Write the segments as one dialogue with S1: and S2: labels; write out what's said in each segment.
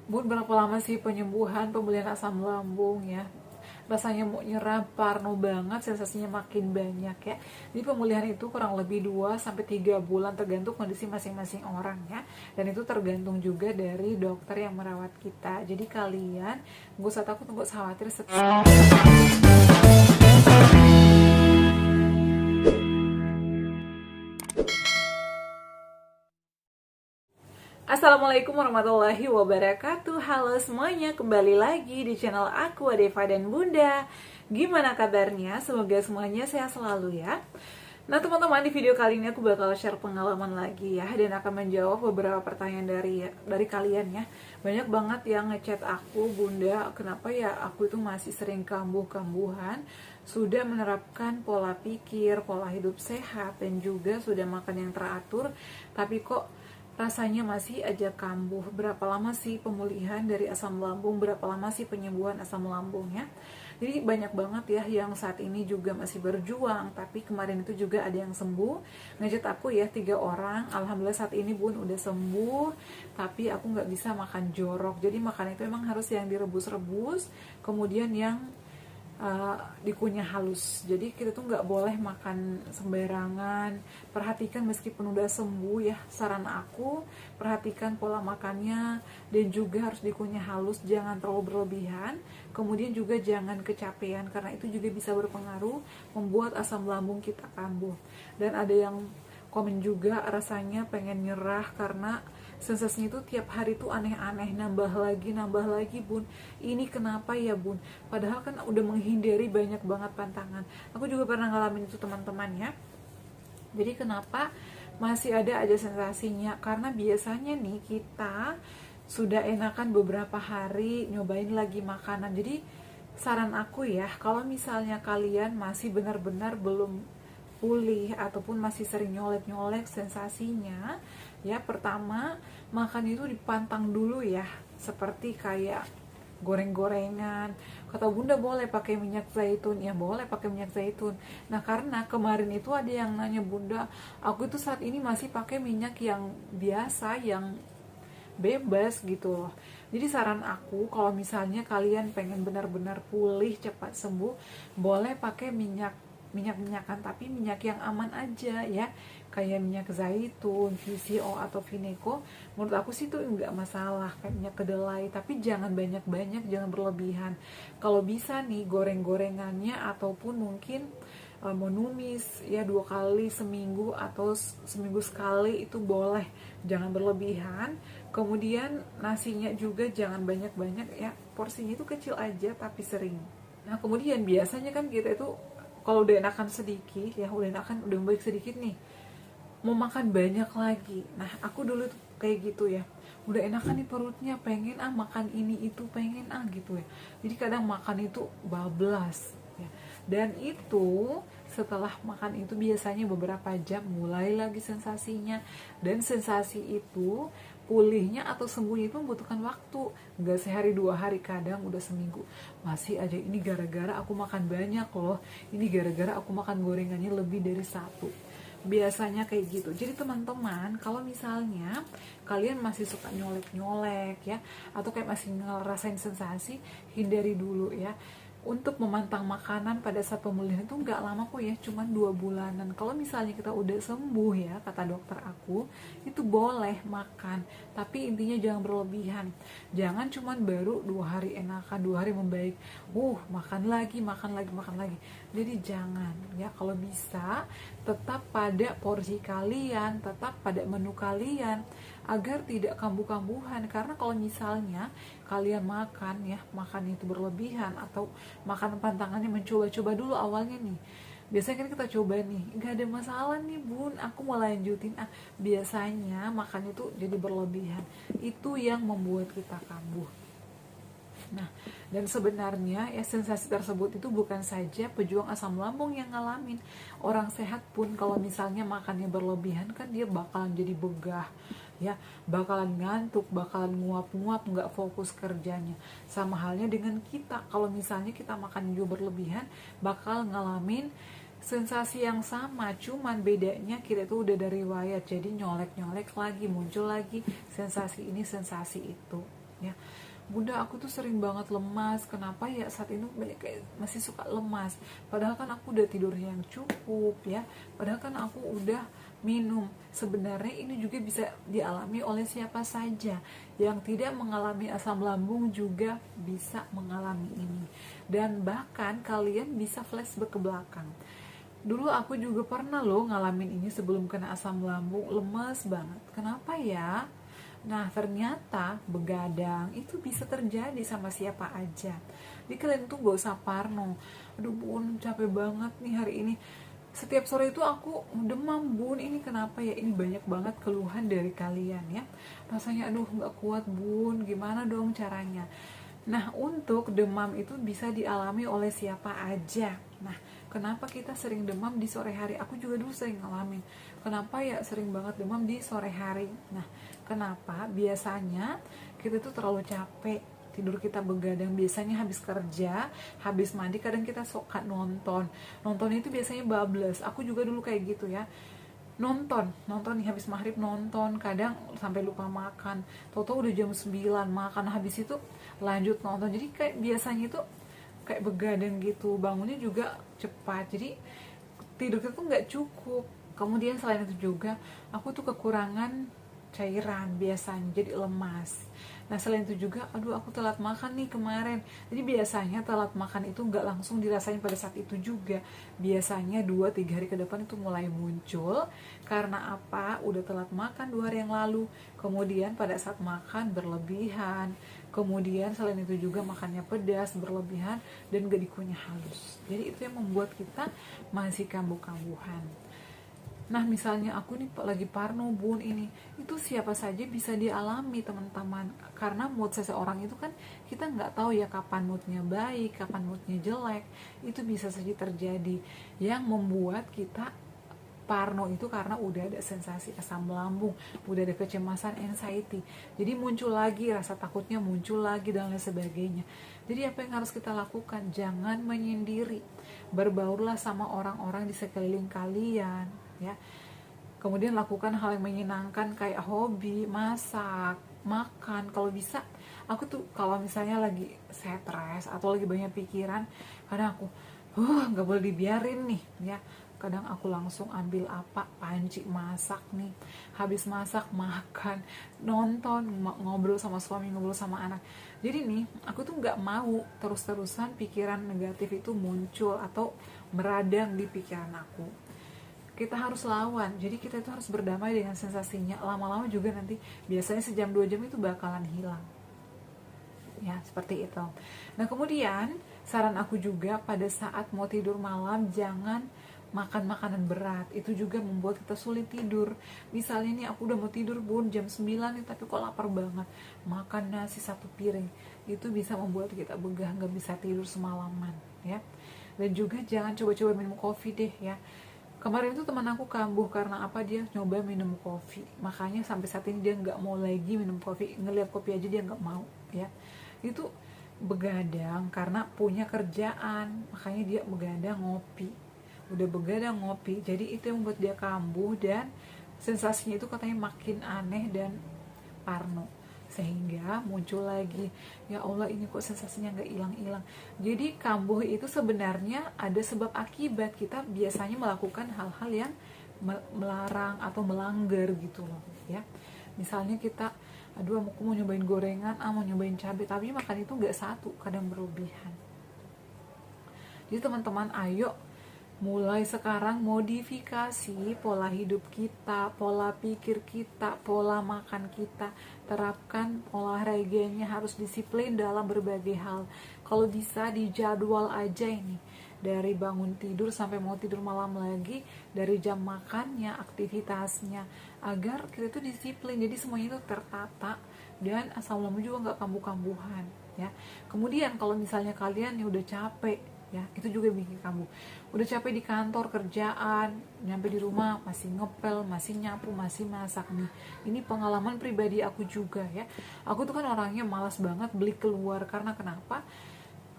S1: Bun, berapa lama sih pemulihan asam lambung ya? Rasanya mau nyerah, parno banget, sensasinya makin banyak ya. Jadi pemulihan itu kurang lebih 2 sampai 3 bulan tergantung kondisi masing-masing orang ya. Dan itu tergantung juga dari dokter yang merawat kita. Jadi kalian gak usah takut, gak usah khawatir. Assalamualaikum warahmatullahi wabarakatuh. Halo semuanya, kembali lagi di channel aku, Adeva dan Bunda. Gimana kabarnya? Semoga semuanya sehat selalu ya. Nah teman-teman, di video kali ini aku bakal share pengalaman lagi ya, dan akan menjawab beberapa pertanyaan dari kalian ya. Banyak banget yang ngechat aku, Bunda, kenapa ya aku itu masih sering kambuh-kambuhan, sudah menerapkan pola pikir, pola hidup sehat, dan juga sudah makan yang teratur, tapi kok rasanya masih aja kambuh. Berapa lama sih pemulihan dari asam lambung? Berapa lama sih penyembuhan asam lambung ya? Jadi banyak banget ya yang saat ini juga masih berjuang. Tapi kemarin itu juga ada yang sembuh. Ngechat aku ya 3 orang. Alhamdulillah saat ini Bun udah sembuh. Tapi aku nggak bisa makan jorok. Jadi makan itu emang harus yang direbus-rebus. Kemudian yang dikunyah halus. Jadi kita tuh nggak boleh makan sembarangan. Perhatikan meskipun udah sembuh ya, saran aku perhatikan pola makannya, dan juga harus dikunyah halus, jangan terlalu berlebihan. Kemudian juga jangan kecapean, karena itu juga bisa berpengaruh membuat asam lambung kita kambuh. Dan ada yang komen juga rasanya pengen nyerah karena sensasinya itu tiap hari tuh aneh-aneh, nambah lagi Bun. Ini kenapa ya Bun? Padahal kan udah menghindari banyak banget pantangan. Aku juga pernah ngalamin itu teman-teman ya. Jadi kenapa masih ada aja sensasinya? Karena biasanya nih kita sudah enakan beberapa hari nyobain lagi makanan. Jadi saran aku ya, kalau misalnya kalian masih benar-benar belum pulih ataupun masih sering nyolek-nyolek sensasinya ya, pertama makan itu dipantang dulu ya, seperti kayak goreng-gorengan. Kata Bunda boleh pakai minyak zaitun, ya boleh pakai minyak zaitun. Nah karena kemarin itu ada yang nanya, Bunda aku itu saat ini masih pakai minyak yang biasa, yang bebas gitu loh. Jadi saran aku, kalau misalnya kalian pengen benar-benar pulih cepat sembuh, boleh pakai minyak-minyakan, tapi minyak yang aman aja ya, kayak minyak zaitun, VCO atau Vineco. Menurut aku sih itu nggak masalah, kayak minyak kedelai, tapi jangan banyak-banyak, jangan berlebihan. Kalau bisa nih goreng-gorengannya, ataupun mungkin mau numis ya 2 kali seminggu atau seminggu sekali, itu boleh, jangan berlebihan. Kemudian nasinya juga jangan banyak-banyak ya, porsinya itu kecil aja tapi sering. Nah kemudian biasanya kan kita itu kalau udah enakan sedikit ya, udah membaik sedikit nih, mau makan banyak lagi. Nah aku dulu tuh kayak gitu ya, udah enakan nih perutnya, pengen makan ini itu, pengen gitu ya. Jadi kadang makan itu bablas ya. Dan itu setelah makan itu biasanya beberapa jam mulai lagi sensasinya. Dan sensasi itu pulihnya atau sembuhnya itu membutuhkan waktu, nggak sehari 2 hari, kadang udah seminggu masih aja. Ini gara-gara aku makan banyak loh, ini gara-gara aku makan gorengannya lebih dari satu, biasanya kayak gitu. Jadi teman-teman, kalau misalnya kalian masih suka nyolek-nyolek ya, atau kayak masih ngerasain sensasi, hindari dulu ya. Untuk memantang makanan pada saat pemulihan itu nggak lama kok ya, cuman 2 bulanan. Kalau misalnya kita udah sembuh ya, kata dokter aku, itu boleh makan, tapi intinya jangan berlebihan. Jangan cuman baru 2 hari enakan, 2 hari membaik, makan lagi. Jadi jangan ya, kalau bisa tetap pada porsi kalian, tetap pada menu kalian, agar tidak kambuh-kambuhan. Karena kalau misalnya kalian makan itu berlebihan, atau makan pantangannya mencoba-coba dulu awalnya nih, biasanya kan kita coba nih, nggak ada masalah nih Bun, aku mau lanjutin, biasanya makan itu jadi berlebihan, itu yang membuat kita kambuh. Nah, dan sebenarnya ya, sensasi tersebut itu bukan saja pejuang asam lambung yang ngalamin. Orang sehat pun kalau misalnya makannya berlebihan, kan dia bakalan jadi begah ya, bakalan ngantuk, bakalan nguap-nguap, nggak fokus kerjanya. Sama halnya dengan kita, kalau misalnya kita makan juga berlebihan, bakal ngalamin sensasi yang sama, cuman bedanya kita tuh udah dari riwayat, jadi nyolek-nyolek lagi, muncul lagi sensasi ini sensasi itu ya. Bunda, aku tuh sering banget lemas. Kenapa ya saat ini banyak kayak masih suka lemas? Padahal kan aku udah tidur yang cukup ya. Padahal kan aku udah minum. Sebenarnya ini juga bisa dialami oleh siapa saja. Yang tidak mengalami asam lambung juga bisa mengalami ini. Dan bahkan kalian bisa flashback ke belakang. Dulu aku juga pernah loh ngalamin ini sebelum kena asam lambung, lemes banget. Kenapa ya? Nah, ternyata begadang itu bisa terjadi sama siapa aja. Jadi kalian tuh gak usah parno. Aduh bun, capek banget nih hari ini. Setiap sore itu aku demam bun. Ini kenapa ya? Ini banyak banget keluhan dari kalian ya. Rasanya aduh gak kuat bun. Gimana dong caranya? Nah, untuk demam itu bisa dialami oleh siapa aja. Nah, kenapa kita sering demam di sore hari? Aku juga dulu sering ngalamin. Kenapa ya sering banget demam di sore hari? Nah, kenapa? Biasanya kita tuh terlalu capek. Tidur kita begadang, biasanya habis kerja, habis mandi, kadang kita suka nonton. Nonton itu biasanya bablas. Aku juga dulu kayak gitu ya, nonton nih habis maghrib, nonton kadang sampai lupa makan, toto udah jam 9 makan, habis itu lanjut nonton. Jadi kayak biasanya itu kayak begadang gitu, bangunnya juga cepat, jadi tidur itu nggak cukup. Kemudian selain itu juga aku tuh kekurangan cairan biasanya, jadi lemas. Nah selain itu juga, aduh aku telat makan nih kemarin. Jadi biasanya telat makan itu nggak langsung dirasain pada saat itu juga. Biasanya 2-3 hari ke depan itu mulai muncul. Karena apa? Udah telat makan 2 hari yang lalu. Kemudian pada saat makan berlebihan. Kemudian selain itu juga makannya pedas, berlebihan, dan gak dikunyah halus. Jadi itu yang membuat kita masih kambuh-kambuhan. Nah misalnya aku nih lagi parno bun, ini itu siapa saja bisa dialami teman-teman, karena mood seseorang itu kan kita nggak tahu ya kapan moodnya baik, kapan moodnya jelek. Itu bisa saja terjadi. Yang membuat kita parno itu karena udah ada sensasi asam lambung, udah ada kecemasan, anxiety, jadi muncul lagi rasa takutnya, muncul lagi dan lain sebagainya. Jadi apa yang harus kita lakukan? Jangan menyendiri, berbaurlah sama orang-orang di sekeliling kalian ya. Kemudian lakukan hal yang menyenangkan kayak hobi, masak, makan. Kalau bisa, aku tuh kalau misalnya lagi stres atau lagi banyak pikiran, kadang aku nggak boleh dibiarin nih ya. Kadang aku langsung ambil apa, panci masak nih. Habis masak, makan, nonton, ngobrol sama suami, ngobrol sama anak. Jadi nih aku tuh nggak mau terus-terusan pikiran negatif itu muncul atau meradang di pikiran aku. Kita harus lawan, jadi kita itu harus berdamai dengan sensasinya. Lama-lama juga nanti biasanya sejam 2 jam itu bakalan hilang ya, seperti itu. Nah kemudian saran aku juga pada saat mau tidur malam, jangan makan makanan berat. Itu juga membuat kita sulit tidur. Misalnya nih aku udah mau tidur bun jam 9 nih, tapi kok lapar banget, makan nasi 1 piring, itu bisa membuat kita begah, nggak bisa tidur semalaman ya. Dan juga jangan coba-coba minum kopi deh ya. Kemarin itu teman aku kambuh karena apa, dia nyoba minum kopi, makanya sampai saat ini dia nggak mau lagi minum kopi, ngeliat kopi aja dia nggak mau ya. Itu begadang karena punya kerjaan, makanya dia begadang ngopi, udah begadang ngopi, jadi itu yang membuat dia kambuh dan sensasinya itu katanya makin aneh dan parno, sehingga muncul lagi, ya Allah ini kok sensasinya nggak hilang-hilang. Jadi kambuh itu sebenarnya ada sebab akibat, kita biasanya melakukan hal-hal yang melarang atau melanggar gitu loh ya. Misalnya kita aduh aku mau nyobain gorengan, mau nyobain cabai, tapi makan itu nggak satu, kadang berlebihan. Jadi teman-teman ayo mulai sekarang modifikasi pola hidup kita, pola pikir kita, pola makan kita. Terapkan olahraganya, harus disiplin dalam berbagai hal. Kalau bisa dijadwal aja ini, dari bangun tidur sampai mau tidur malam lagi, dari jam makannya, aktivitasnya, agar kita tuh disiplin, jadi semuanya itu tertata dan asam lambung juga nggak kambuh-kambuhan ya. Kemudian kalau misalnya kalian nih udah capek ya, itu juga bikin kamu udah capek di kantor kerjaan, nyampe di rumah masih ngepel, masih nyapu, masih masak nih. Ini pengalaman pribadi aku juga ya. Aku tuh kan orangnya malas banget beli keluar, karena kenapa?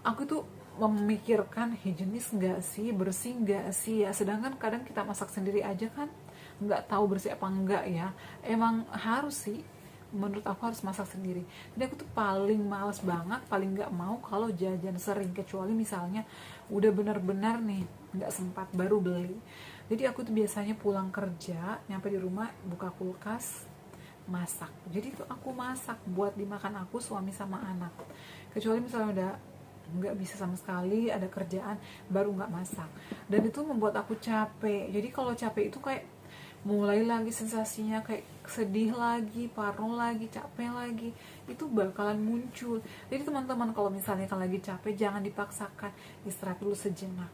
S1: Aku tuh memikirkan higienis nggak sih, bersih nggak sih ya. Sedangkan kadang kita masak sendiri aja kan nggak tahu bersih apa enggak ya. Emang harus sih menurut aku harus masak sendiri. Jadi aku tuh paling males banget, paling nggak mau kalau jajan sering, kecuali misalnya udah bener-bener nih nggak sempat baru beli. Jadi aku tuh biasanya pulang kerja, nyampe di rumah, buka kulkas, masak. Jadi tuh aku masak buat dimakan aku, suami sama anak. Kecuali misalnya udah nggak bisa sama sekali, ada kerjaan, baru nggak masak. Dan itu membuat aku capek. Jadi kalau capek itu kayak mulai lagi sensasinya kayak sedih lagi, parno lagi, capek lagi, itu bakalan muncul. Jadi teman-teman kalau misalnya kalau lagi capek, jangan dipaksakan, istirahat dulu sejenak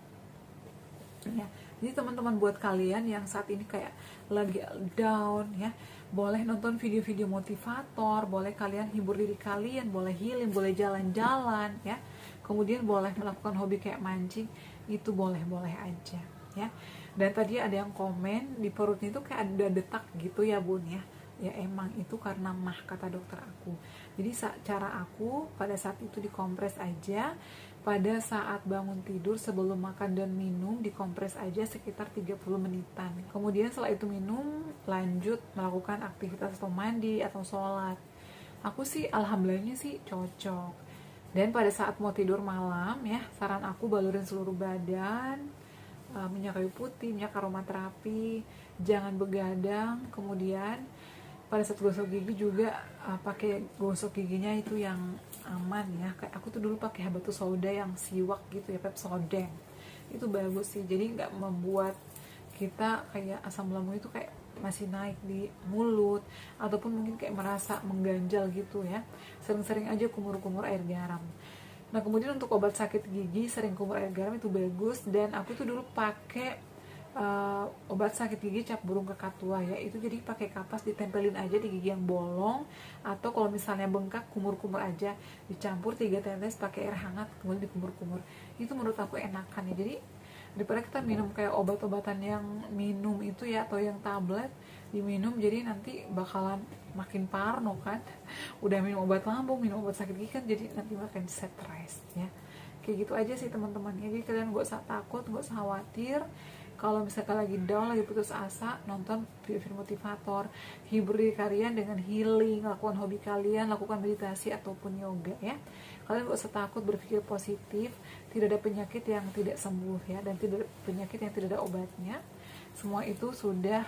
S1: ya. Jadi teman-teman, buat kalian yang saat ini kayak lagi down ya, boleh nonton video-video motivator, boleh kalian hibur diri kalian, boleh healing, boleh jalan-jalan ya, kemudian boleh melakukan hobi kayak mancing, itu boleh-boleh aja ya. Dan tadi ada yang komen di perutnya itu kayak ada detak gitu ya bun ya. Ya emang itu karena mah, kata dokter aku. Jadi cara aku pada saat itu dikompres aja. Pada saat bangun tidur sebelum makan dan minum dikompres aja sekitar 30 menitan. Kemudian setelah itu minum, lanjut melakukan aktivitas atau mandi atau sholat. Aku sih alhamdulillahnya sih cocok. Dan pada saat mau tidur malam ya, saran aku balurin seluruh badan, minyak kayu putih, minyak aromaterapi, jangan begadang. Kemudian pada saat gosok gigi juga pakai gosok giginya itu yang aman ya. Kayak aku tuh dulu pakai habatus sauda yang siwak gitu ya, Pepsodent. Itu bagus sih, jadi nggak membuat kita kayak asam lambung itu kayak masih naik di mulut, ataupun mungkin kayak merasa mengganjal gitu ya. Sering-sering aja kumur-kumur air garam. Nah kemudian untuk obat sakit gigi, sering kumur air garam itu bagus. Dan aku tuh dulu pakai obat sakit gigi cap burung kakatua ya, itu jadi pakai kapas ditempelin aja di gigi yang bolong, atau kalau misalnya bengkak kumur-kumur aja, dicampur 3 tetes pakai air hangat kemudian dikumur-kumur. Itu menurut aku enakan ya. Jadi daripada kita minum kayak obat-obatan yang minum itu ya, atau yang tablet diminum, jadi nanti bakalan makin parno kan. Udah minum obat lambung, minum obat sakit gigi kan, jadi nanti makin stres ya. Kayak gitu aja sih teman-teman. Jadi kalian gak usah takut, gak usah khawatir. Kalau misalkan lagi down, lagi putus asa, nonton video-video motivator, hibur diri kalian dengan healing, lakukan hobi kalian, lakukan meditasi ataupun yoga ya. Kalian gak usah takut, berpikir positif. Tidak ada penyakit yang tidak sembuh ya, dan tidak ada penyakit yang tidak ada obatnya. Semua itu sudah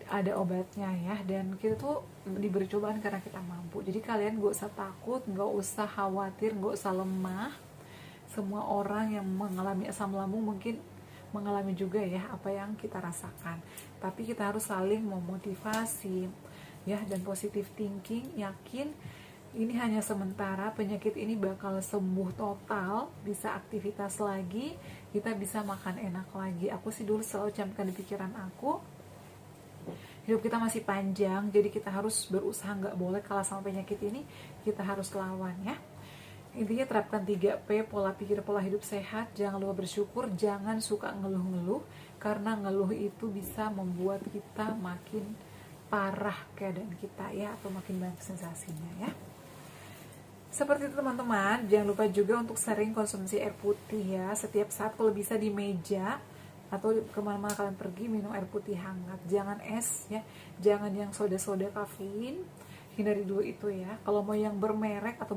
S1: ada obatnya ya, dan kita tuh diberi cobaan karena kita mampu. Jadi kalian gak usah takut, gak usah khawatir, gak usah lemah. Semua orang yang mengalami asam lambung mungkin mengalami juga ya apa yang kita rasakan, tapi kita harus saling memotivasi ya, dan positive thinking, yakin ini hanya sementara, penyakit ini bakal sembuh total, bisa aktivitas lagi, kita bisa makan enak lagi. Aku sih dulu selalu camkan di pikiran aku, hidup kita masih panjang, jadi kita harus berusaha, nggak boleh kalah sama penyakit ini, kita harus lawan ya. Intinya terapkan 3P, pola pikir, pola hidup sehat, jangan lupa bersyukur, jangan suka ngeluh-ngeluh, karena ngeluh itu bisa membuat kita makin parah keadaan kita ya, atau makin banyak sensasinya ya. Seperti itu teman-teman, jangan lupa juga untuk sering konsumsi air putih ya, setiap saat kalau bisa di meja, atau kemana-mana kalian pergi minum air putih hangat, jangan es ya, jangan yang soda-soda kafein, hindari dulu itu ya. Kalau mau yang bermerek atau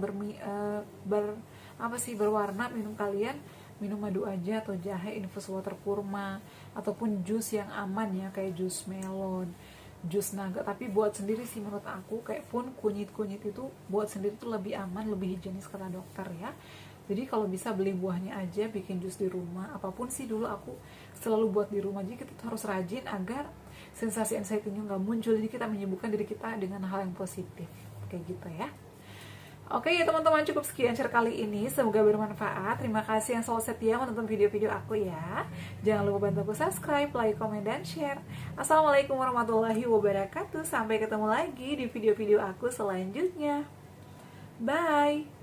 S1: berwarna, minum kalian minum madu aja, atau jahe, infus water kurma, ataupun jus yang aman ya, kayak jus melon, jus naga. Tapi buat sendiri sih menurut aku, kayak pun kunyit-kunyit itu buat sendiri tuh lebih aman, lebih higienis kata dokter ya. Jadi kalau bisa beli buahnya aja, bikin jus di rumah. Apapun sih dulu aku selalu buat di rumah. Jadi kita tuh harus rajin agar sensasi anxiety-nya nggak muncul. Jadi kita menyibukkan diri kita dengan hal yang positif, kayak gitu ya. Oke ya teman-teman, cukup sekian share kali ini, semoga bermanfaat. Terima kasih yang selalu setia menonton video-video aku ya. Jangan lupa bantu aku subscribe, like, komen, dan share. Assalamualaikum warahmatullahi wabarakatuh. Sampai ketemu lagi di video-video aku selanjutnya. Bye.